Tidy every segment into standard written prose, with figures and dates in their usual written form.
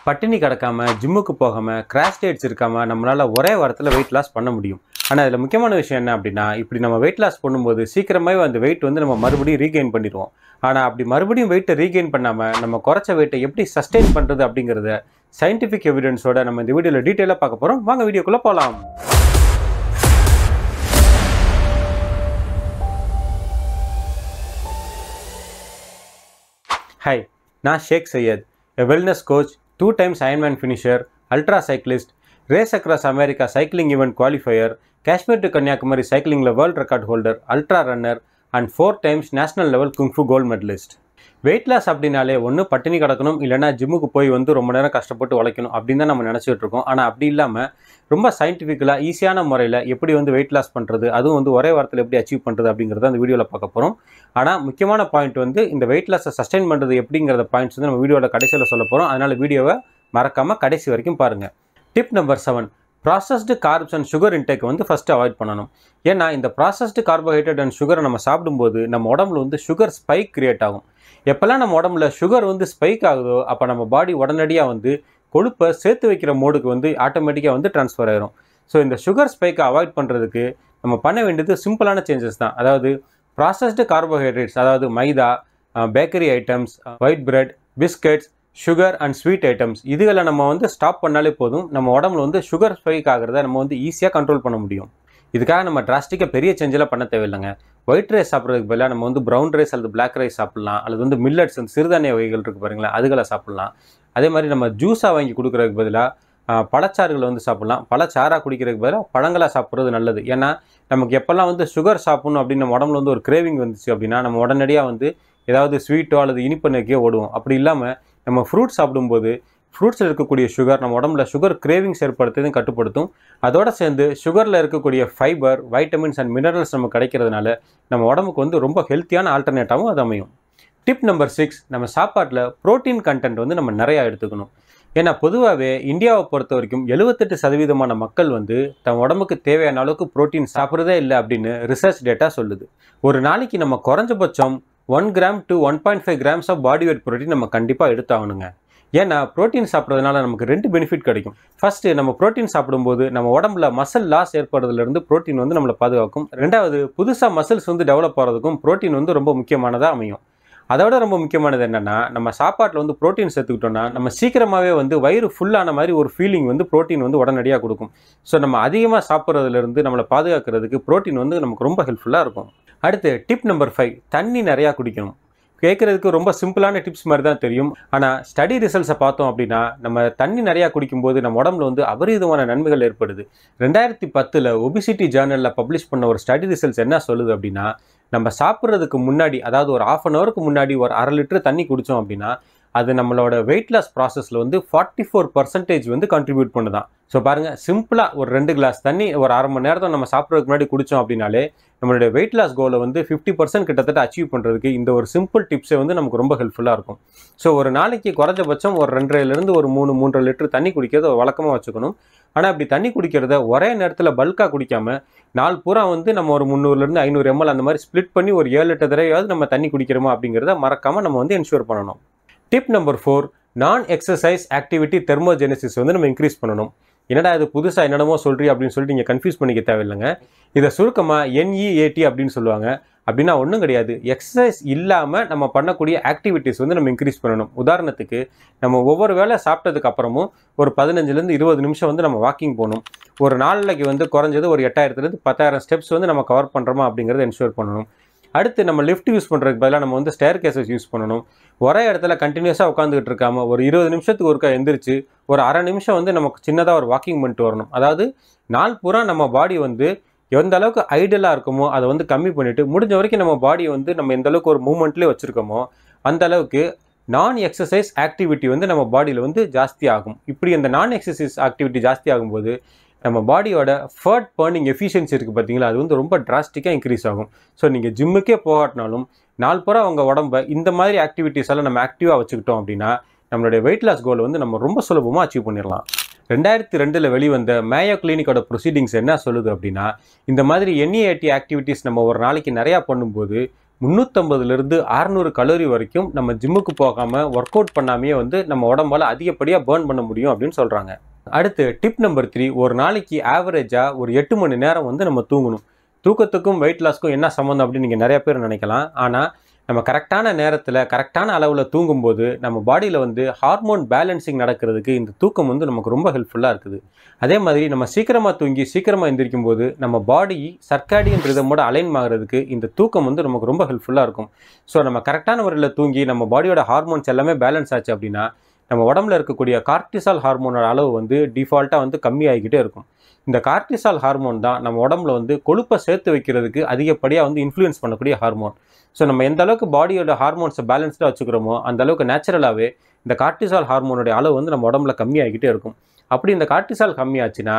பட்டினி கிடக்காம ஜிம்முக்கு போகாமல் கிராஷ் டயட்ஸ் இருக்காமல் நம்மளால் ஒரே வாரத்தில் வெயிட் லாஸ் பண்ண முடியும். ஆனால் இதில் முக்கியமான விஷயம் என்ன அப்படின்னா, இப்படி நம்ம வெயிட் லாஸ் பண்ணும்போது சீக்கிரமாகவே அந்த வெயிட் வந்து நம்ம மறுபடியும் ரீகெயின் பண்ணிடுவோம். ஆனால் அப்படி மறுபடியும் வெயிட்டை ரீகெயின் பண்ணாமல் நம்ம குறைச்ச வெயிட்டை எப்படி சஸ்டெயின் பண்ணுறது அப்படிங்கிறத சயின்டிஃபிக் எவிடன்ஸோட நம்ம இந்த வீடியோவில் டீட்டெயிலாக பார்க்க போகிறோம். வாங்க வீடியோக்குள்ளே போகலாம். ஹாய், நான் ஷேக் Syed, a wellness coach, 2 times Ironman finisher, ultra cyclist, race across America cycling event qualifier, Kashmir to Kanyakumari cycling world record holder, ultra runner and 4 times national level kung fu gold medalist. Weight loss அப்படின்னாலே ஒன்று பட்டினி கிடக்கணும், இல்லைனா ஜிம்முக்கு போய் வந்து ரொம்ப நேரம் கஷ்டப்பட்டு உழைக்கணும் அப்படின்னு தான் நம்ம நினச்சிட்டு இருக்கோம். ஆனால் அப்படி இல்லாமல் ரொம்ப சயின்டிஃபிக்கலாக ஈஸியான முறையில் எப்படி வந்து வெயிட் லாஸ் பண்ணுறது, அதுவும் வந்து ஒரே வாரத்தில் எப்படி அச்சீவ் பண்ணுறது அப்படிங்கிறத அந்த வீடியோவில் பார்க்க போகிறோம். ஆனால் முக்கியமான பாயிண்ட் வந்து இந்த வெயிட் லாஸை சஸ்டெயின் பண்ணுறது எப்படிங்கிற பாயிண்ட்ஸ் வந்து நம்ம வீடியோவில் கடைசியில் சொல்ல போகிறோம். அதனால் வீடியோவை மறக்காமல் கடைசி வரைக்கும் பாருங்கள். Tip number 7, processed carbs and sugar intake வந்து ஃபஸ்ட்டு அவாய்ட் பண்ணணும். ஏன்னா இந்த ப்ராசஸ்டு கார்போஹைட்ரேட் அண்ட் சுகரை நம்ம சாப்பிடும்போது நம்ம உடம்புல வந்து சுகர் ஸ்பைக் கிரியேட் ஆகும். எப்போல்லாம் நம்ம உடம்புல சுகர் வந்து ஸ்பைக் ஆகுதோ அப்போ நம்ம பாடி உடனடியாக வந்து கொழுப்பை சேர்த்து வைக்கிற மோடுக்கு வந்து ஆட்டோமேட்டிக்காக வந்து ட்ரான்ஸ்ஃபர் ஆயிரும். ஸோ இந்த சுகர் ஸ்பைக்கை அவாய்ட் பண்ணுறதுக்கு நம்ம பண்ண வேண்டியது சிம்பிளான சேஞ்சஸ் தான். அதாவது ப்ராசஸ்டு கார்போஹைட்ரேட்ஸ், அதாவது maida, bakery items, white bread, biscuits, sugar and sweet items, இதுகளை நம்ம வந்து ஸ்டாப் பண்ணாலே போதும். நம்ம உடம்புல வந்து சுகர் ஸ்பைக் ஆகிறத நம்ம வந்து ஈஸியாக கண்ட்ரோல் பண்ண முடியும். இதுக்காக நம்ம டிராஸ்டிக்காக பெரிய சேஞ்செல்லாம் பண்ண தேவையில்லைங்க. ஒயிட் ரைஸ் சாப்பிட்றதுக்கு பதிலாக நம்ம வந்து ப்ரௌன் ரைஸ் அல்லது பிளாக் ரைஸ் சாப்பிட்லாம். அல்லது வந்து மில்லட்ஸ், அந்த சிறுதானிய வகைகள் இருக்குது பாருங்களேன், அதுகளை சாப்பிட்லாம். அதே மாதிரி நம்ம ஜூஸாக வாங்கி கொடுக்குறதுக்கு பதிலாக பழச்சாறுகளை வந்து சாப்பிட்லாம். பழச்சாராக குடிக்கிறதுக்கு பதிலாக பழங்களாக சாப்பிட்றது நல்லது. ஏன்னா நமக்கு எப்போல்லாம் வந்து சுகர் சாப்பிட்ணும் அப்படின்னு நம்ம உடம்புல வந்து ஒரு கிரேவிங் வந்துச்சு அப்படின்னா நம்ம உடனடியாக வந்து ஏதாவது ஸ்வீட்டோ அல்லது இனிப்பு நோக்கியோ ஓடுவோம். அப்படி இல்லாமல் நம்ம ஃப்ரூட்ஸ் சாப்பிடும்போது ஃப்ரூட்ஸில் இருக்கக்கூடிய சுகர் நம்ம உடம்புல சுகர் கிரேவிங்ஸ் ஏற்படுத்துறதையும் கட்டுப்படுத்தும். அதோடு சேர்ந்து சுகரில் இருக்கக்கூடிய ஃபைபர், வைட்டமின்ஸ் அண்ட் மினரல்ஸ் நமக்கு கிடைக்கிறதுனால நம்ம உடம்புக்கு வந்து ரொம்ப ஹெல்த்தியான ஆல்டர்னேட்டாகவும் அது அமையும். டிப் நம்பர் 6, நம்ம சாப்பாட்டில் ப்ரோட்டீன் கண்டென்ட் வந்து நம்ம நிறையா எடுத்துக்கணும். ஏன்னா பொதுவாகவே இந்தியாவை பொறுத்த வரைக்கும் 78% மக்கள் வந்து தன் உடம்புக்கு தேவையான அளவுக்கு ப்ரோட்டீன் சாப்பிட்றதே இல்லை அப்படின்னு ரிசர்ச் டேட்டா சொல்லுது. ஒரு நாளைக்கு நம்ம குறைஞ்சபட்சம் 1 gram to 1.5 grams of body weight protein நம்ம கண்டிப்பாக எடுத்தாகணுங்க. ஏன்னா ப்ரோட்டீன் சாப்பிட்றதுனால நமக்கு 2 பெனிஃபிட் கிடைக்கும். ஃபஸ்ட்டு, நம்ம ப்ரோட்டீன் சாப்பிடும்போது நம்ம உடம்புல மசில் லாஸ் ஏற்படுறதுலேருந்து ப்ரோட்டீன் வந்து நம்மளை பாதுகாக்கும். ரெண்டாவது, புதுசாக மசில்ஸ் வந்து டெவலப் ஆகிறதுக்கும் ப்ரோட்டீன் வந்து ரொம்ப முக்கியமானதாக அமையும். அதோட ரொம்ப முக்கியமானது என்னென்னா, நம்ம சாப்பாட்டில் வந்து ப்ரோட்டீன் சேர்த்துக்கிட்டோம்னா நம்ம சீக்கிரமாகவே வந்து வயிறு ஃபுல்லான மாதிரி ஒரு ஃபீலிங் வந்து ப்ரோட்டீன் வந்து உடனடியாக கொடுக்கும். ஸோ நம்ம அதிகமாக சாப்பிட்றதுலேருந்து நம்மளை பாதுகாக்கிறதுக்கு ப்ரோட்டீன் வந்து நமக்கு ரொம்ப ஹெல்ப்ஃபுல்லாக இருக்கும். அடுத்து டிப் நம்பர் 5, தண்ணி நிறையா குடிக்கணும். கேட்குறதுக்கு ரொம்ப சிம்பிளான டிப்ஸ் மாதிரி தான் தெரியும். ஆனால் ஸ்டடி ரிசல்ட்ஸை பார்த்தோம் அப்படின்னா நம்ம தண்ணி நிறையா குடிக்கும்போது நம்ம உடம்புல வந்து அபரிதமான நன்மைகள் ஏற்படுது. 2010 ஒபிசிட்டி ஜேர்னலில் பப்ளிஷ் பண்ண ஒரு ஸ்டடி ரிசல்ட்ஸ் என்ன சொல்லுது அப்படின்னா, நம்ம சாப்பிட்றதுக்கு முன்னாடி, அதாவது ஒரு 1/2 hourக்கு முன்னாடி ஒரு 1/2 லிட்டர் தண்ணி குடித்தோம் அப்படின்னா அது நம்மளோட வெயிட் லாஸ் ப்ராசஸில் வந்து 44% வந்து கண்ட்ரிபியூட் பண்ணுதான். ஸோ பாருங்கள், சிம்பிளாக ஒரு 2 கிளாஸ் தண்ணி ஒரு 1/2 மணி நேரத்தை நம்ம சாப்பிட்றதுக்கு முன்னாடி குடித்தோம் அப்படின்னாலே நம்மளுடைய வெயிட் லாஸ் கோலை வந்து 50% கிட்டத்தட்ட அச்சீவ் பண்ணுறதுக்கு இந்த ஒரு சிம்பிள் டிப்ஸை வந்து நமக்கு ரொம்ப ஹெல்ப்ஃபுல்லாக இருக்கும். ஸோ ஒரு நாளைக்கு குறைஞ்சபட்சம் ஒரு 2.5லிருந்து ஒரு 3.5 லிட்டர் தண்ணி குடிக்கிறத வழக்கமாக வச்சுக்கணும். ஆனால் அப்படி தண்ணி குடிக்கிறத ஒரே நேரத்தில் பல்காக குடிக்காமல் நாள் பூரா வந்து நம்ம ஒரு 300லிருந்து 500 ml அந்த மாதிரி ஸ்ப்ளிட் பண்ணி ஒரு 7 லிட்டர் தடவையாவது நம்ம தண்ணி குடிக்கிறோமா அப்படிங்கிறத மறக்காமல் நம்ம வந்து என்ஷூர் பண்ணணும். டிப் நம்பர் 4, நான் எக்ஸசைஸ் ஆக்டிவிட்டி தெர்மோஜெனிசிஸ் வந்து நம்ம இன்க்ரீஸ் பண்ணணும். என்னடா இது புதுசாக என்னடமோ சொல்கிறீ அப்படின்னு சொல்லிட்டு நீங்கள் கன்ஃபியூஸ் பண்ணிக்க தேவையில்லைங்க. இதை சுருக்கமாக NEAT அப்படின்னு சொல்லுவாங்க. அப்படின்னா ஒன்றும் கிடையாது, எக்ஸசைஸ் இல்லாமல் நம்ம பண்ணக்கூடிய ஆக்டிவிட்டீஸ் வந்து நம்ம இன்க்ரீஸ் பண்ணணும். உதாரணத்துக்கு, நம்ம ஒவ்வொரு வேளை சாப்பிட்டதுக்கு அப்புறமும் ஒரு 15லேருந்து 20 நிமிஷம் வந்து நம்ம வாக்கிங் போகணும். ஒரு நாளைக்கு வந்து குறைஞ்சது ஒரு 8000லேருந்து 10,000 ஸ்டெப்ஸ் வந்து நம்ம கவர் பண்ணுறோமா அப்படிங்கிறத என்ஷூர் பண்ணணும். அடுத்து, நம்ம லிஃப்ட் யூஸ் பண்ணுறதுக்கு பதிலாக நம்ம வந்து ஸ்டேர் கேசஸ் யூஸ் பண்ணணும். ஒரே இடத்துல கண்டினியூஸாக உட்காந்துக்கிட்டு இருக்காமல் ஒரு 20 நிமிஷத்துக்கு ஒருக்கா எந்திரிச்சு ஒரு 1/2 நிமிஷம் வந்து நமக்கு சின்னதாக ஒரு வாக்கிங் பண்ணிட்டு வரணும். அதாவது நாள் பூரா நம்ம பாடி வந்து எந்த அளவுக்கு ஐடியலாக இருக்குமோ அதை வந்து கம்மி பண்ணிவிட்டு முடிஞ்ச வரைக்கும் நம்ம பாடியை வந்து நம்ம எந்த அளவுக்கு ஒரு மூவ்மெண்ட்லேயே வச்சுருக்கோமோ அந்த அளவுக்கு நான் எக்ஸசைஸ் ஆக்டிவிட்டி வந்து நம்ம பாடியில் வந்து ஜாஸ்தி ஆகும். இப்படி அந்த நான் எக்ஸசைஸ் ஆக்டிவிட்டி ஜாஸ்தி ஆகும்போது நம்ம பாடியோட ஃபேட் பர்னிங் எஃபிஷியன்சி இருக்குது பார்த்தீங்களா, அது வந்து ரொம்ப டிராஸ்டிக்காக இன்க்ரீஸ் ஆகும். ஸோ நீங்கள் ஜிம்முக்கே போகாட்டினாலும் நாள் பூரா உங்கள் உடம்பை இந்த மாதிரி ஆக்டிவிட்டீஸ் எல்லாம் நம்ம ஆக்டிவாக வச்சுக்கிட்டோம் அப்படின்னா நம்மளுடைய வெயிட் லாஸ் கோலை வந்து நம்ம ரொம்ப சுலபமாக அச்சீவ் பண்ணிடலாம். 2002 வெளிவந்த மேயோ கிளினிக்கோட ப்ரொசீடிங்ஸ் என்ன சொல்லுது அப்படின்னா, இந்த மாதிரி NEAT ஆக்டிவிட்டீஸ் நம்ம ஒரு நாளைக்கு நிறையா பண்ணும்போது 350லிருந்து 600 கலோரி வரைக்கும் நம்ம ஜிம்முக்கு போகாமல் ஒர்க் அவுட் பண்ணாமையே வந்து நம்ம உடம்பால் அதிகப்படியாக பேர்ன் பண்ண முடியும் அப்படின்னு சொல்கிறாங்க. அடுத்து டிப் நம்பர் 3, ஒரு நாளைக்கு ஆவரேஜாக ஒரு 8 மணி நேரம் வந்து நம்ம தூங்கணும். தூக்கத்துக்கும் வெயிட் லாஸ்க்கும் என்ன சம்மந்தம் அப்படின்னு நீங்கள் நிறைய பேர் நினைக்கலாம். ஆனால் நம்ம கரெக்டான நேரத்தில் கரெக்டான அளவில் தூங்கும்போது நம்ம பாடியில் வந்து ஹார்மோன் பேலன்சிங் நடக்கிறதுக்கு இந்த தூக்கம் வந்து நமக்கு ரொம்ப ஹெல்ப்ஃபுல்லாக இருக்குது. அதே மாதிரி நம்ம சீக்கிரமாக தூங்கி சீக்கிரமாக எந்திரிக்கும் போது நம்ம பாடி சர்க்காடியன் ரிதமோட அலைன் ஆகிறதுக்கு இந்த தூக்கம் வந்து நமக்கு ரொம்ப ஹெல்ப்ஃபுல்லாக இருக்கும். ஸோ நம்ம கரெக்டான முறையில் தூங்கி நம்ம பாடியோட ஹார்மோன்ஸ் எல்லாமே பேலன்ஸ் ஆச்சு அப்படின்னா நம்ம உடம்புல இருக்கக்கூடிய கார்டிசால் ஹார்மோனோட அளவு வந்து டிஃபால்ட்டாக வந்து கம்மியாகிக்கிட்டே இருக்கும். இந்த கார்டிசால் ஹார்மோன் தான் நம்ம உடம்புல வந்து கொழுப்பை சேர்த்து வைக்கிறதுக்கு அதிகப்படியாக வந்து இன்ஃப்ளூயன்ஸ் பண்ணக்கூடிய ஹார்மோன். ஸோ நம்ம எந்த அளவுக்கு பாடியோட ஹார்மோன்ஸை பேலன்ஸ்டாக வச்சுக்கிறோமோ அந்த அளவுக்கு நேச்சுரலாகவே இந்த கார்டிசால் ஹார்மோனுடைய அளவு வந்து நம்ம உடம்புல கம்மியாகிக்கிட்டே இருக்கும். அப்படி இந்த கார்டிசால் கம்மியாச்சுன்னா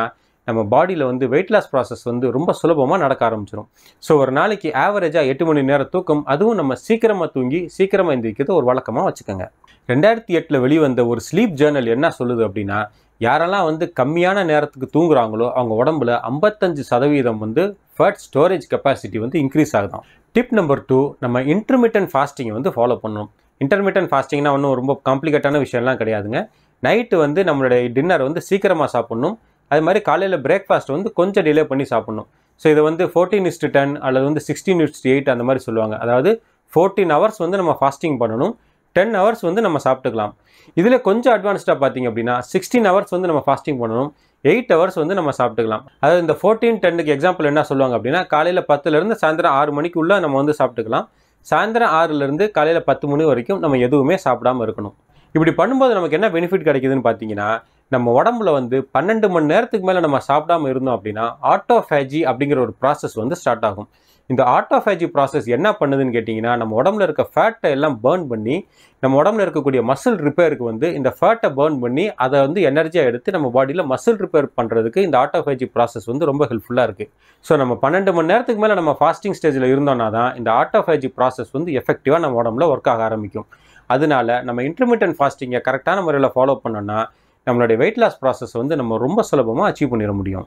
நம்ம பாடியில் வந்து வெயிட் லாஸ் ப்ராசஸ் வந்து ரொம்ப சுலபமாக நடக்க ஆரம்பிச்சிடும். ஸோ ஒரு நாளைக்கு ஆவரேஜாக 8 மணி நேரம் தூக்கம், அதுவும் நம்ம சீக்கிரமாக தூங்கி சீக்கிரமாக எந்திரிக்கிறது ஒரு வழக்கமாக வச்சுக்கோங்க. 2008 வெளிவந்த ஒரு ஸ்லீப் ஜேர்னல் என்ன சொல்லுது அப்படின்னா, யாரெல்லாம் வந்து கம்மியான நேரத்துக்கு தூங்குறாங்களோ அவங்க உடம்புல 55% வந்து ஃபேட் ஸ்டோரேஜ் கெப்பாசிட்டி வந்து இன்க்ரீஸ் ஆகுதான். டிப் நம்பர் 2, நம்ம இன்டர்மிட்டன்ட் ஃபாஸ்டிங்கை வந்து ஃபாலோ பண்ணணும். இன்டர்மிட்டன்ட் ஃபாஸ்டிங்னா ஒன்றும் ரொம்ப காம்ப்ளிகேட்டான விஷயம்லாம் கிடையாதுங்க. நைட்டு வந்து நம்மளுடைய டின்னர் வந்து சீக்கிரமாக சாப்பிட்ணும். அது மாதிரி காலையில் பிரேக்ஃபாஸ்ட் வந்து கொஞ்சம் டிலே பண்ணி சாப்பிட்ணும். ஸோ இதை வந்து 14:10 அல்லது வந்து 16:8 அந்த மாதிரி சொல்லுவாங்க. அதாவது 14 ஹவர்ஸ் வந்து நம்ம ஃபாஸ்டிங் பண்ணணும், 10 ஹவர்ஸ் வந்து நம்ம சாப்பிட்டுக்கலாம். இதில் கொஞ்சம் அட்வான்ஸ்டாக பார்த்தீங்க அப்படின்னா 16 ஹவர்ஸ் வந்து நம்ம ஃபாஸ்டிங் பண்ணணும், 8 ஹவர்ஸ் வந்து நம்ம சாப்பிட்டுக்கலாம். அதாவது இந்த 14-10க்கு எக்ஸாம்பிள் என்ன சொல்லுவாங்க அப்படின்னா, காலையில் 10லேருந்து சாயந்தரம் 6 மணிக்குள்ளே நம்ம வந்து சாப்பிட்டுக்கலாம். சாயந்தரம் 6லேருந்து காலையில் 10 மணி வரைக்கும் நம்ம எதுவுமே சாப்பிடாமல் இருக்கணும். இப்படி பண்ணும்போது நமக்கு என்ன பெனிஃபிட் கிடைக்குதுன்னு பார்த்தீங்கன்னா, நம்ம உடம்புல வந்து 12 மணி நேரத்துக்கு மேலே நம்ம சாப்பிடாமல் இருந்தோம் அப்படின்னா ஆட்டோஃபேஜி அப்படிங்கிற ஒரு ப்ராசஸ் வந்து ஸ்டார்ட் ஆகும். இந்த ஆட்டோஃபேஜி ப்ராசஸ் என்ன பண்ணுதுன்னு கேட்டிங்கன்னா, நம்ம உடம்புல இருக்க ஃபேட்டை எல்லாம் பேர்ன் பண்ணி நம்ம உடம்புல இருக்கக்கூடிய மசில் ரிப்பேருக்கு வந்து இந்த ஃபேட்டை பேர்ன் பண்ணி அதை வந்து எனர்ஜியாக எடுத்து நம்ம பாடியில் மசில் ரிப்பேர் பண்ணுறதுக்கு இந்த ஆட்டோஃபேஜி ப்ராசஸ் வந்து ரொம்ப ஹெல்ப்ஃபுல்லாக இருக்குது. ஸோ நம்ம 12 மணி நேரத்துக்கு மேலே நம்ம ஃபாஸ்டிங் ஸ்டேஜில் இருந்தோம்னா தான் இந்த ஆட்டோஃபேஜி ப்ராசஸ் வந்து எஃபெக்டிவாக நம்ம உடம்புல ஒர்க் ஆக ஆரம்பிக்கும். அதனால நம்ம இன்டர்மிட்டன்ட் ஃபாஸ்டிங்கை கரெக்டான முறையில் ஃபாலோ பண்ணோன்னா நம்மளுடைய வெயிட் லாஸ் ப்ராசஸ் வந்து நம்ம ரொம்ப சுலபமாக அச்சீவ் பண்ணிட முடியும்.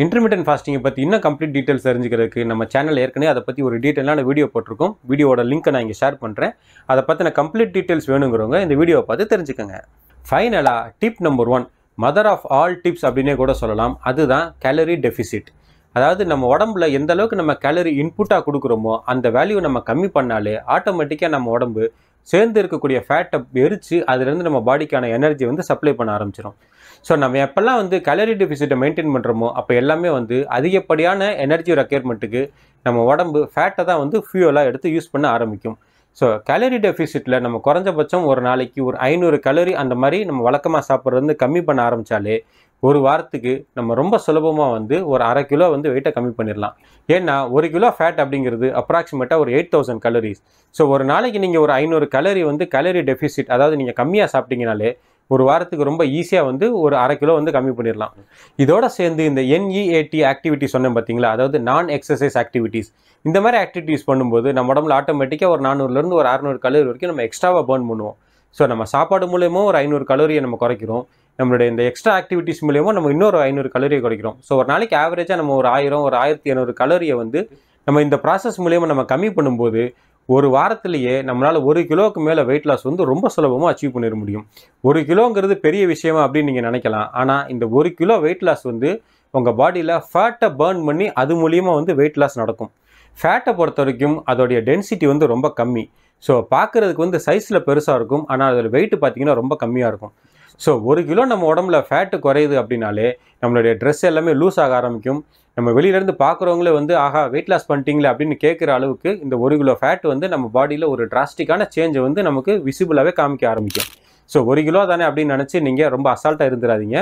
இன்டர்மிட்டன்ட் ஃபாஸ்டிங்கை பற்றி இன்னும் கம்ப்ளீட் டீட்டெயில்ஸ் தெரிஞ்சுக்கிறதுக்கு நம்ம சேனல் ஏற்கனவே அதை பற்றி ஒரு டீட்டெயிலான வீடியோ போட்டிருக்கோம். வீடியோட லிங்க்கை நான் இங்கே ஷேர் பண்ணுறேன். அதை பற்றின கம்ப்ளீட் டீட்டெயில்ஸ் வேணுங்கிறவங்க இந்த வீடியோவை பார்த்து தெரிஞ்சுக்கோங்க. ஃபைனலாக tip number 1, mother of all tips அப்படின்னே கூட சொல்லலாம். அதுதான் கேலரி டெஃபிசிட். அதாவது நம்ம உடம்புல எந்த அளவுக்கு நம்ம கேலரி இன்புட்டாக கொடுக்குறோமோ அந்த வேல்யூ நம்ம கம்மி பண்ணாலே ஆட்டோமேட்டிக்காக நம்ம உடம்பு சேர்ந்து இருக்கக்கூடிய ஃபேட்டை எரித்து அதுலேருந்து நம்ம பாடிக்கான எனர்ஜி வந்து சப்ளை பண்ண ஆரம்பிச்சிடும். ஸோ நம்ம எப்போல்லாம் வந்து கேலரி டெஃபிசிட்டை மெயின்டைன் பண்ணுறோமோ அப்போ எல்லாமே வந்து அதிகப்படியான எனர்ஜி ரெக்யர்மெண்ட்டுக்கு நம்ம உடம்பு ஃபேட்டை தான் வந்து ஃபியூவலாக எடுத்து யூஸ் பண்ண ஆரம்பிக்கும். ஸோ கேலரி டெஃபிசிட்டில் நம்ம குறைஞ்சபட்சம் ஒரு நாளைக்கு ஒரு 500 கலோரி அந்த மாதிரி நம்ம வழக்கமாக சாப்பிட்றது வந்து கம்மி பண்ண ஆரம்பித்தாலே ஒரு வாரத்துக்கு நம்ம ரொம்ப சுலபமாக வந்து ஒரு 1/2 கிலோ வந்து வெயிட்டை கம்மி பண்ணிடலாம். ஏன்னா 1 கிலோ ஃபேட் அப்படிங்கிறது அப்ராக்சிமேட்டாக ஒரு 8000 கலோரிஸ். ஸோ ஒரு நாளைக்கு நீங்கள் ஒரு 500 கலோரி வந்து கேலரி டெஃபிசிட், அதாவது நீங்கள் கம்மியாக சாப்பிட்டீங்கனாலே ஒரு வாரத்துக்கு ரொம்ப ஈஸியாக வந்து ஒரு 1/2 கிலோ வந்து கம்மி பண்ணிடலாம். இதோட சேர்ந்து இந்த NEAT ஆக்டிவிட்டி சொன்னேன் பார்த்தீங்களா, அதாவது நான் எக்ஸசைஸ் ஆக்டிவிட்டீஸ், இந்த மாதிரி ஆக்டிவிட்டீஸ் பண்ணும்போது நம்ம உடம்புல ஆட்டோமேட்டிக்காக ஒரு 400லேருந்து ஒரு 600 கலோரி வரைக்கும் நம்ம எக்ஸ்ட்ராவாக பர்ன் பண்ணுவோம். ஸோ நம்ம சாப்பாடு மூலயமா ஒரு 500 கலோரியை நம்ம குறைக்கிறோம். நம்மளுடைய இந்த எக்ஸ்ட்ரா ஆக்டிவிட்டீஸ் மூலியமாக நம்ம இன்னொரு 500 கலோரியை குறைக்கிறோம். ஸோ ஒரு நாளைக்கு ஆவரேஜாக நம்ம ஒரு 1000 ஒரு 1200 கலோரியை வந்து நம்ம இந்த ப்ராசஸ் மூலியமாக நம்ம கம்மி பண்ணும்போது ஒரு வாரத்திலேயே நம்மளால் 1 கிலோவுக்கு மேலே வெயிட் லாஸ் வந்து ரொம்ப சுலபமாக அச்சீவ் பண்ணிட முடியும். 1 கிலோங்கிறது பெரிய விஷயமா அப்படின்னு நீங்கள் நினைக்கலாம். ஆனால் இந்த 1 கிலோ வெயிட் லாஸ் வந்து உங்கள் பாடியில் ஃபேட்டை பேர்ன் பண்ணி அது மூலியமாக வந்து வெயிட் லாஸ் நடக்கும். ஃபேட்டை பொறுத்த வரைக்கும் அதோடைய டென்சிட்டி வந்து ரொம்ப கம்மி. ஸோ பார்க்குறதுக்கு வந்து சைஸில் பெருசாக இருக்கும், ஆனால் அதில் வெயிட் பார்த்தீங்கன்னா ரொம்ப கம்மியாக இருக்கும். ஸோ 1 கிலோ நம்ம உடம்புல ஃபேட்டு குறையுது அப்படின்னாலே நம்மளுடைய ட்ரெஸ் எல்லாமே லூஸ் ஆக ஆரம்பிக்கும். நம்ம வெளியிலேருந்து பார்க்குறவங்களே வந்து ஆஹா வெயிட் லாஸ் பண்ணிட்டீங்களே அப்படின்னு கேட்குற அளவுக்கு இந்த 1 கிலோ ஃபேட் வந்து நம்ம பாடியில் ஒரு டிராஸ்டிக்கான சேஞ்சை வந்து நமக்கு விசிபிளாகவே காமிக்க ஆரம்பிக்கும். ஸோ 1 கிலோ தானே அப்படின்னு நினச்சி நீங்கள் ரொம்ப அசால்ட்டாக இருந்துடாதீங்க.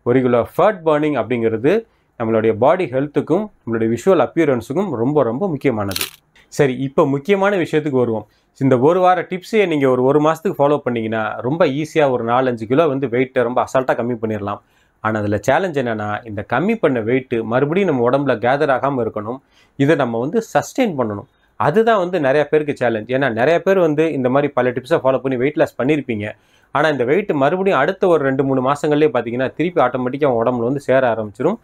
1 கிலோ ஃபேட் பர்னிங் அப்படிங்கிறது நம்மளுடைய பாடி ஹெல்த்துக்கும் நம்மளுடைய விஷுவல் அப்பியரன்ஸுக்கும் ரொம்ப ரொம்ப முக்கியமானது. சரி, இப்போ முக்கியமான விஷயத்துக்கு வருவோம். இந்த ஒரு வார டிப்ஸையே நீங்கள் ஒரு மாதத்துக்கு ஃபாலோ பண்ணிங்கன்னா ரொம்ப ஈஸியாக ஒரு 4-5 கிலோ வந்து வெயிட்டை ரொம்ப அசால்ட்டாக கம்மி பண்ணிடலாம். ஆனால் அதில் சேலஞ்ச் என்னென்னா, இந்த கம்மி பண்ண வெயிட்டு மறுபடியும் நம்ம உடம்புல கேதர் ஆகாமல் இருக்கணும். இதை நம்ம வந்து சஸ்டெயின் பண்ணணும். அதுதான் வந்து நிறைய பேருக்கு சேலஞ்ச். ஏன்னா நிறைய பேர் வந்து இந்த மாதிரி பல டிப்ஸை ஃபாலோ பண்ணி வெயிட் லாஸ் பண்ணியிருப்பீங்க. ஆனால் இந்த வெயிட் மறுபடியும் அடுத்த ஒரு 2-3 மாதங்கள்லேயே பார்த்தீங்கன்னா திருப்பி ஆட்டோமேட்டிக்காக உங்கள் உடம்புல வந்து சேர ஆரம்பிச்சிடும்.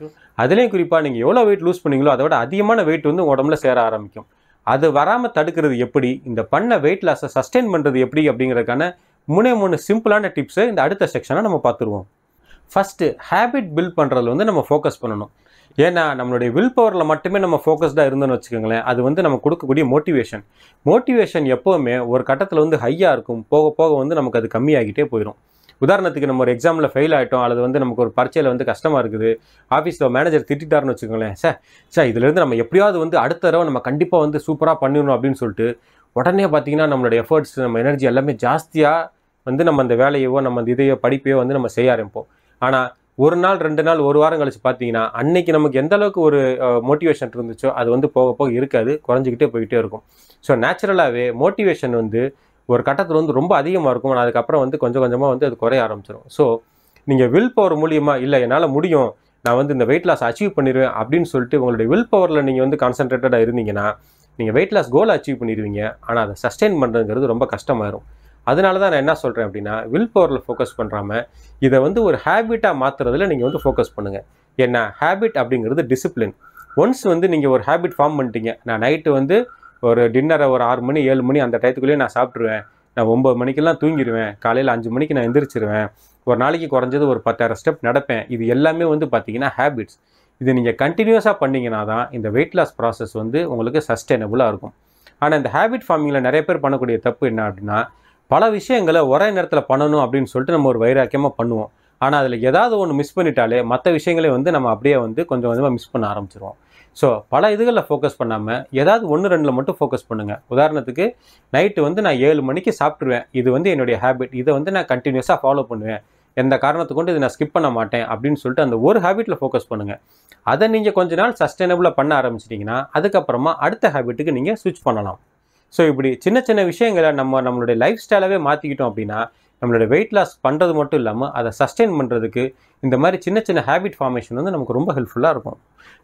அதுலேயும் குறிப்பாக நீங்கள் எவ்வளோ வெயிட் லூஸ் பண்ணீங்களோ அதோட அதிகமான வெயிட் வந்து உங்கள் உடம்புல சேர ஆரம்பிக்கும். அது வராமல் தடுக்கிறது எப்படி, இந்த பண்ண வெயிட் லாஸை சஸ்டெயின் பண்ணுறது எப்படி அப்படிங்கிறதுக்கான 3 சிம்பிளான டிப்ஸை இந்த அடுத்த செக்ஷனை நம்ம பார்த்துருவோம். ஃபஸ்ட்டு ஹேபிட் பில்ட் பண்ணுறதுல வந்து நம்ம ஃபோக்கஸ் பண்ணணும். ஏன்னா நம்மளுடைய வில் பவரில் மட்டுமே நம்ம ஃபோக்கஸ்டாக இருந்தோன்னு வச்சுக்கோங்களேன், அது வந்து நம்ம கொடுக்கக்கூடிய மோட்டிவேஷன் எப்போவுமே ஒரு கட்டத்தில் வந்து ஹையாக இருக்கும், போக போக வந்து நமக்கு அது கம்மியாகிட்டே போயிடும். உதாரணத்துக்கு நம்ம ஒரு எக்ஸாமில் ஃபெயில் ஆகிட்டோம், அல்லது வந்து நமக்கு ஒரு பரீட்சையில் வந்து கஷ்டமாக இருக்குது, ஆஃபீஸில் மேனேஜர் திட்டாருன்னு வச்சுக்கோங்களேன், சார் இதுலேருந்து நம்ம எப்படியாவது வந்து அடுத்த தடவை நம்ம கண்டிப்பாக வந்து சூப்பராக பண்ணிடணும் அப்படின்னு சொல்லிட்டு உடனே பார்த்தீங்கன்னா நம்மளுடைய எஃபர்ட்ஸ், நம்ம எனர்ஜி எல்லாமே ஜாஸ்தியாக வந்து நம்ம அந்த வேலையவோ நம்ம அந்த இதையோ படிப்பையோ வந்து நம்ம செய்ய ஆரம்பிப்போம். ஆனால் ஒரு நாள் 2 நாள் 1 வாரம் கழிச்சு பார்த்தீங்கன்னா அன்னைக்கு நமக்கு எந்த அளவுக்கு ஒரு மோட்டிவேஷன் இருந்துச்சோ அது வந்து போக போக இருக்காது, குறைஞ்சிக்கிட்டே போய்கிட்டே இருக்கும். ஸோ நேச்சுரலாகவே மோட்டிவேஷன் வந்து ஒரு கட்டத்தில் வந்து ரொம்ப அதிகமாக இருக்கும், ஆனால் அதுக்கப்புறம் வந்து கொஞ்சம் கொஞ்சமாக வந்து அது குறைய ஆரம்பிச்சிடும். ஸோ நீங்கள் வில் பவர் மூலியமாக இல்லை என்னால் முடியும், நான் வந்து இந்த வெயிட் லாஸ் அச்சீவ் பண்ணிடுவேன் அப்படின்னு சொல்லிட்டு உங்களுடைய வில் பவரில் நீங்கள் வந்து கான்சன்ட்ரேட்டடாக இருந்தீங்கன்னா நீங்கள் வெயிட் லாஸ் கோலை அச்சீவ் பண்ணிடுவீங்க. ஆனால் அதை சஸ்டெயின் பண்ணுறதுங்கிறது ரொம்ப கஷ்டமாயிரும். அதனால தான் நான் என்ன சொல்கிறேன் அப்படின்னா, வில் பவரில் ஃபோக்கஸ் பண்ணுறாமல் இதை வந்து ஒரு ஹேபிட்டாக மாற்றுறதுல நீங்கள் வந்து ஃபோக்கஸ் பண்ணுங்கள். ஏன்னா ஹேபிட் அப்படிங்கிறது டிசிப்ளின். ஒன்ஸ் வந்து நீங்கள் ஒரு ஹேபிட் ஃபார்ம் பண்ணிட்டீங்க, நான் நைட்டு வந்து ஒரு டின்னரை ஒரு 6 மணி 7 மணி அந்த டயத்துக்குள்ளேயே நான் சாப்பிட்ருவேன், நான் 9 மணிக்கெல்லாம் தூங்கிடுவேன், காலையில் 5 மணிக்கு நான் எந்திரிச்சிருவேன், ஒரு நாளைக்கு குறைஞ்சது ஒரு 10,000 ஸ்டெப் நடப்பேன், இது எல்லாமே வந்து பார்த்தீங்கன்னா ஹேபிட்ஸ். இது நீங்கள் கண்டினியூஸாக பண்ணிங்கன்னா தான் இந்த வெயிட் லாஸ் ப்ராசஸ் வந்து உங்களுக்கு சஸ்டெயினபுளாக இருக்கும். ஆனால் இந்த ஹேபிட் ஃபார்மிங்கில் நிறைய பேர் பண்ணக்கூடிய தப்பு என்ன அப்படின்னா, பல விஷயங்களை ஒரே நேரத்தில் பண்ணணும் அப்படின்னு சொல்லிட்டு நம்ம ஒரு வைராக்கியமாக பண்ணுவோம். ஆனால் அதில் ஏதாவது ஒன்று மிஸ் பண்ணிட்டாலே மற்ற விஷயங்களே வந்து நம்ம அப்படியே வந்து கொஞ்சம் கொஞ்சமாக மிஸ் பண்ண ஆரம்பிச்சிருவோம். ஸோ பல இதுகளில் ஃபோக்கஸ் பண்ணாமல் ஏதாவது 1-2 மட்டும் ஃபோக்கஸ் பண்ணுங்கள். உதாரணத்துக்கு நைட்டு வந்து நான் 7 மணிக்கு சாப்பிட்ருவேன், இது வந்து என்னுடைய ஹேபிட், இதை வந்து நான் கண்டினியூஸாக ஃபாலோ பண்ணுவேன், எந்த காரணத்துக்கு கொண்டு இதை நான் ஸ்கிப் பண்ண மாட்டேன் அப்படின்னு சொல்லிட்டு அந்த ஒரு ஹேபிட்டில் ஃபோக்கஸ் பண்ணுங்கள். அதை நீங்கள் கொஞ்ச நாள் சஸ்டெயினபுளாக பண்ண ஆரம்பிச்சிட்டிங்கன்னா அதுக்கப்புறமா அடுத்த ஹேபிட்டுக்கு நீங்கள் ஸ்விட்ச் பண்ணலாம். ஸோ இப்படி சின்ன சின்ன விஷயங்களை நம்மளுடைய லைஃப் ஸ்டைலாகவே மாற்றிக்கிட்டோம் அப்படின்னா நம்மளுடைய வெயிட் லாஸ் பண்ணுறது மட்டும் இல்லாமல் அதை சஸ்டெயின் பண்ணுறதுக்கு இந்த மாதிரி சின்ன சின்ன ஹேபிட் ஃபார்மேஷன் வந்து நமக்கு ரொம்ப ஹெல்ப்ஃபுல்லாக இருக்கும்.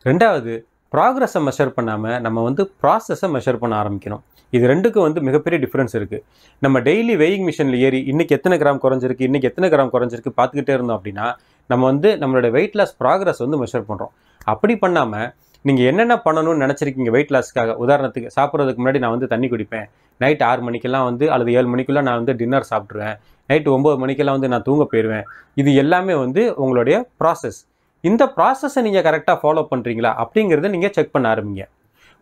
ரெண்டாவது, ப்ராக்ரஸை மெஷர் பண்ணாமல் நம்ம வந்து ப்ராசஸை மெஷர் பண்ண ஆரம்பிக்கணும். இது ரெண்டுக்கும் வந்து மிகப்பெரிய டிஃப்ரென்ஸ் இருக்குது. நம்ம டெய்லி வெயிங் மிஷினில் ஏறி இன்றைக்கி எத்தனை கிராம் குறைஞ்சிருக்கு, இன்றைக்கி எத்தனை கிராம் குறைஞ்சிருக்கு பார்த்துக்கிட்டே இருந்தோம் அப்படின்னா நம்ம வந்து நம்மளோட வெயிட் லாஸ் ப்ராக்ரஸ் வந்து மெஷர் பண்ணுறோம். அப்படி பண்ணாமல் நீங்கள் என்னென்ன பண்ணணும்னு நினச்சிருக்கீங்க வெயிட் லாஸ்க்காக, உதாரணத்துக்கு சாப்பிட்றதுக்கு முன்னாடி நான் வந்து தண்ணி குடிப்பேன், நைட் 6 மணிக்கெல்லாம் வந்து அல்லது 7 மணிக்குள்ளே நான் வந்து டின்னர் சாப்பிட்ருவேன், நைட்டு 9 மணிக்கெல்லாம் வந்து நான் தூங்க போயிடுவேன், இது எல்லாமே வந்து உங்களுடைய ப்ராசஸ். இந்த ப்ராசஸை நீங்கள் கரெக்டாக ஃபாலோ பண்ணுறீங்களா அப்படிங்கிறத நீங்கள் செக் பண்ண ஆரம்பிங்க.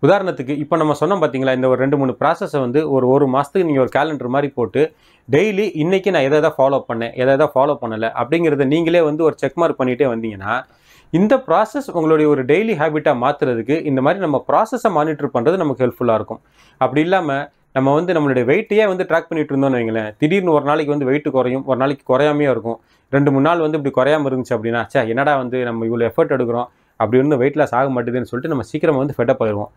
உதாரணத்துக்கு இப்போ நம்ம சொன்னோம் பார்த்தீங்களா, இந்த ஒரு 2-3 ப்ராசஸை வந்து ஒரு மாதத்துக்கு நீங்கள் ஒரு கேலண்டர் மாதிரி போட்டு டெய்லி இன்றைக்கி நான் எதை ஃபாலோ பண்ணேன், எதை ஃபாலோ பண்ணலை அப்படிங்கிறத நீங்களே வந்து ஒரு செக் மார்க் பண்ணிகிட்டே வந்தீங்கன்னா இந்த ப்ராசஸ் உங்களுடைய ஒரு டெய்லி ஹேபிட்டாக மாற்றுறதுக்கு இந்த மாதிரி நம்ம ப்ராசஸை மானிட்டர் பண்ணுறது நமக்கு ஹெல்ப்ஃபுல்லாக இருக்கும். அப்படி இல்லாமல் நம்ம வந்து நம்மளுடைய வெயிட்டையே வந்து ட்ராக் பண்ணிட்டு இருந்தோம்னு வைங்களேன், திடீர்னு ஒரு நாளைக்கு வந்து வெயிட் குறையும், ஒரு நாளைக்கு குறையாமே இருக்கும், 2-3 நாள் வந்து இப்படி குறையாமல் இருந்துச்சு அப்படின்னா என்னடா வந்து நம்ம இவ்வளோ எஃபர்ட் எடுக்கிறோம் அப்படி இருந்து வெயிட் லாஸ் ஆக மாட்டேதுன்னு சொல்லிட்டு நம்ம சீக்கிரமாக வந்து ஃபெட்டப் ஆயிடுவோம்.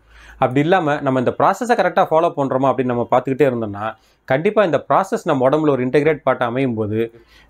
அப்படி இல்லாமல் நம்ம இந்த ப்ராசஸை கரெக்டாக ஃபாலோ பண்ணுறோமா அப்படின்னு நம்ம பார்த்துக்கிட்டே இருந்தோம்னா கண்டிப்பாக இந்த ப்ராசஸ் நம்ம உடம்புல ஒரு இன்டெகிரேட் பார்ட்டாக அமையும் போது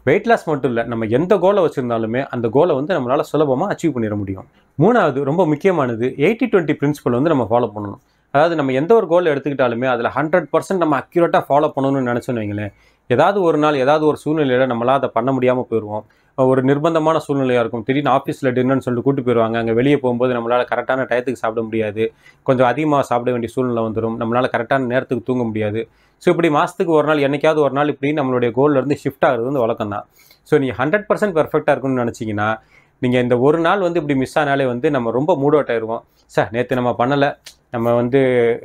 வெயிட் லாஸ் மட்டும் இல்லை, நம்ம எந்த கோலை வச்சுருந்தாலுமே அந்த கோலை வந்து நம்மளால் சுலபமாக அச்சீவ் பண்ணிட முடியும். மூணாவது, ரொம்ப முக்கியமானது, 80-20 பிரின்சிபல் வந்து நம்ம ஃபாலோ பண்ணணும். அதாவது நம்ம எந்த ஒரு கோல் எடுத்துக்கிட்டாலுமே அதில் 100% நம்ம அக்யூரேட்டாக ஃபாலோ பண்ணணும்னு நினச்சோன்னு வைங்களேன், ஏதாவது ஒரு நாள் ஏதாவது ஒரு சூழ்நிலையில் நம்மளால் அதை பண்ண முடியாமல் போயிடுவோம். ஒரு நிர்பந்தமான சூழ்நிலையாக இருக்கும், திடீர்னு ஆஃபீஸில் டின்னர்னு சொல்லிட்டு கூட்டு போயிடுவாங்க, அங்கே வெளியே போகும்போது நம்மளால் கரெக்டான டயத்துக்கு சாப்பிட முடியாது, கொஞ்சம் அதிகமாக சாப்பிட வேண்டிய சூழ்நிலை வந்துடும், நம்மளால் கரெக்டான நேரத்துக்கு தூங்க முடியாது. ஸோ இப்படி மாதத்துக்கு ஒரு நாள் என்னைக்காவது ஒரு நாள் இப்படி நம்மளுடைய கோல்லேருந்து ஷிஃப்ட் ஆகிறது வந்து வழக்கம் தான். ஸோ நீங்கள் 100% பெர்ஃபெக்டாக இருக்குன்னு நினச்சிங்கன்னா நீங்கள் இந்த ஒரு நாள் வந்து இப்படி மிஸ் ஆனாலே வந்து நம்ம ரொம்ப மூட் அவுட் ஆயிடுவோம். நேற்று நம்ம பண்ணலை, நம்ம வந்து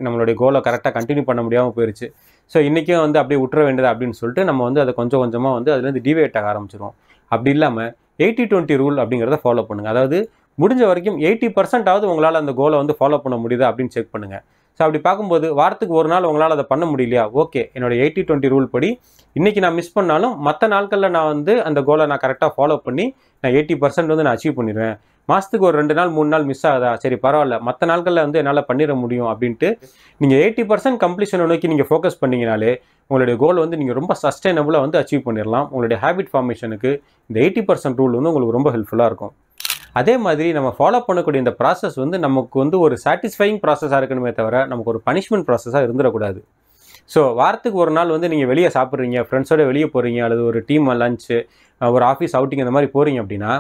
நம்மளுடைய கோலை கரெக்டாக கண்டினியூ பண்ண முடியாமல் போயிடுச்சு, ஸோ இன்றைக்கும் வந்து அப்படியே விட்டுற வேண்டியது அப்படின்னு சொல்லிட்டு நம்ம வந்து அதை கொஞ்சம் கொஞ்சமாக வந்து அதுலேருந்து டிவேட் ஆக ஆரம்பிச்சிடுவோம். அப்படி இல்லாமல் 80-20 ரூல் அப்படிங்கிறத ஃபாலோ பண்ணுங்கள். அதாவது முடிஞ்ச வரைக்கும் 80%ஆவது உங்களால் அந்த கோலை வந்து ஃபாலோ பண்ண முடியுதா அப்படின்னு செக் பண்ணுங்கள். ஸோ அப்படி பார்க்கும்போது வாரத்துக்கு ஒரு நாள் உங்களால் அதை பண்ண முடியலையா, ஓகே, என்னோட 80-20 ரூல் படி இன்றைக்கி நான் மிஸ் பண்ணாலும் மற்ற நாட்களில் நான் வந்து அந்த கோலை நான் கரெக்டாக ஃபாலோ பண்ணி நான் 80% வந்து நான் அச்சீவ் பண்ணிடுவேன். மாதத்துக்கு ஒரு 2 நாள் 3 நாள் மிஸ் ஆகுதா, சரி பரவாயில்ல, மற்ற நாட்களில் வந்து என்னால் பண்ணிட முடியும் அப்படின்ட்டு நீங்கள் 80% கம்ப்ளீஷனை நோக்கி நீங்கள் ஃபோக்கஸ் பண்ணிங்கனாலே உங்களுடைய கோல் வந்து நீங்கள் ரொம்ப சஸ்டைனபுளாக வந்து அச்சீவ் பண்ணிடலாம். உங்களுடைய ஹேபிட் ஃபார்மேஷனுக்கு இந்த 80% ரூல் வந்து உங்களுக்கு ரொம்ப ஹெல்ப்ஃபுல்லாக இருக்கும். அதே மாதிரி நம்ம ஃபாலோ பண்ணக்கூடிய இந்த ப்ராசஸ் வந்து நமக்கு வந்து ஒரு சாட்டிஸ்ஃபைங் ப்ராசஸாக இருக்கணுமே தவிர நமக்கு ஒரு பனிஷ்மெண்ட் ப்ராசஸாக இருந்துடக்கூடாது. ஸோ வாரத்துக்கு ஒரு நாள் வந்து நீங்கள் வெளியே சாப்பிட்றீங்க, ஃப்ரெண்ட்ஸோட வெளியே போகிறீங்க, அல்லது ஒரு டீம் லஞ்சு, ஒரு ஆஃபீஸ் அவுட்டிங் இந்த மாதிரி போகிறீங்க அப்படின்னா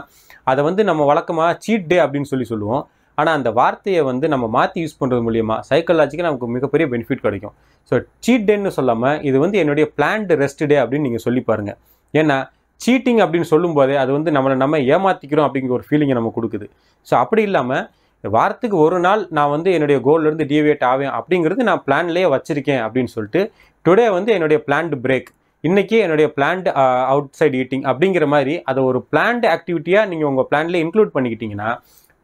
அதை வந்து நம்ம வழக்கமாக சீட் டே அப்படின்னு சொல்லுவோம். ஆனால் அந்த வார்த்தையை வந்து நம்ம மாற்றி யூஸ் பண்ணுறது மூலியமாக சைக்காலஜிக்கலாக நமக்கு மிகப்பெரிய பெனிஃபிட் கிடைக்கும். ஸோ சீட் டேன்னு சொல்லாமல் இது வந்து என்னுடைய பிளான்டு ரெஸ்ட் டே அப்படின்னு நீங்கள் சொல்லி பாருங்கள். ஏன்னா சீட்டிங் அப்படின்னு சொல்லும்போதே அது வந்து நம்ம ஏமாற்றிக்கிறோம் அப்படிங்கிற ஒரு ஃபீலிங்கை நம்ம கொடுக்குது. ஸோ அப்படி இல்லாமல் வாரத்துக்கு ஒரு நாள் நான் வந்து என்னுடைய கோல்லேருந்து டிவியேட் ஆவேன் அப்படிங்கிறது நான் பிளான்லேயே வச்சுருக்கேன் அப்படின்னு சொல்லிட்டு டுடே வந்து என்னுடைய பிளான்டு பிரேக், இன்றைக்கி என்னுடைய பிளான்டு அவுட் சைட் ஈட்டிங் அப்படிங்கிற மாதிரி அதை ஒரு பிளான்டு ஆக்டிவிட்டியாக நீங்கள் உங்கள் பிளான்லேயே இன்க்ளூட் பண்ணிக்கிட்டிங்கன்னா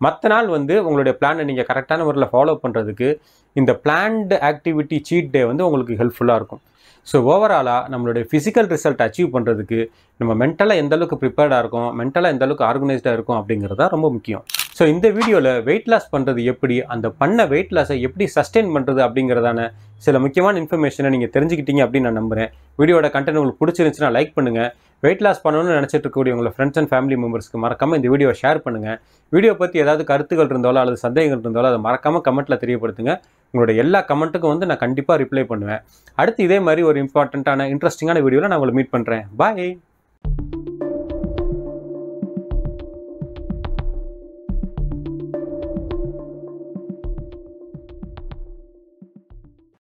மற்ற நாள் வந்து உங்களுடைய பிளானை நீங்கள் கரெக்டான முறையில் ஃபாலோ பண்ணுறதுக்கு இந்த பிளான்டு ஆக்டிவிட்டி சீட் டே வந்து உங்களுக்கு ஹெல்ப்ஃபுல்லாக இருக்கும். ஸோ ஓவராலாக நம்மளுடைய ஃபிசிக்கல் ரிசல்ட் அச்சீவ் பண்ணுறதுக்கு நம்ம மென்டலாக எந்தளவுக்கு ப்ரிப்பேர்டாக இருக்கும், மென்டலாக எந்தளவுக்கு ஆர்கனைஸ்டாக இருக்கும் அப்படிங்கிறது தான் ரொம்ப முக்கியம். ஸோ இந்த வீடியோவில் வெயிட் லாஸ் பண்ணுறது எப்படி, அந்த பண்ண வெயிட் லாஸை எப்படி சஸ்டெயின் பண்ணுறது அப்படிங்கிறதான சில முக்கியமான இன்ஃபர்மேஷனை நீங்கள் தெரிஞ்சுக்கிட்டீங்க அப்படின்னு நான் நம்புகிறேன். வீடியோட கண்டென்ட் உங்களுக்கு பிடிச்சிருந்துச்சுன்னா லைக் பண்ணுங்கள். வெயிட் லாஸ் பண்ணணும்னு நினச்சிட்டு இருக்கக்கூடிய உங்களை ஃப்ரெண்ட்ஸ் அண்ட் ஃபேமிலி மெம்பர்ஸ்க்கு மறக்காமல் இந்த வீடியோவை ஷேர் பண்ணுங்கள். வீடியோ பற்றி ஏதாவது கருத்துக்கள் இருந்தாலோ அல்லது சந்தேகங்கள் இருந்தாலோ அதை மறக்காமல் கமெண்ட்டில் தெரியப்படுத்துங்க. உங்களோட எல்லா கமெண்ட்டுக்கும் வந்து நான் கண்டிப்பாக ரிப்ளை பண்ணுவேன். அடுத்து இதே மாதிரி ஒரு இம்பார்ட்டண்ட்டான இன்ட்ரெஸ்டிங்கான வீடியோவில் நான் உங்களை மீட் பண்ணுறேன். பாய்.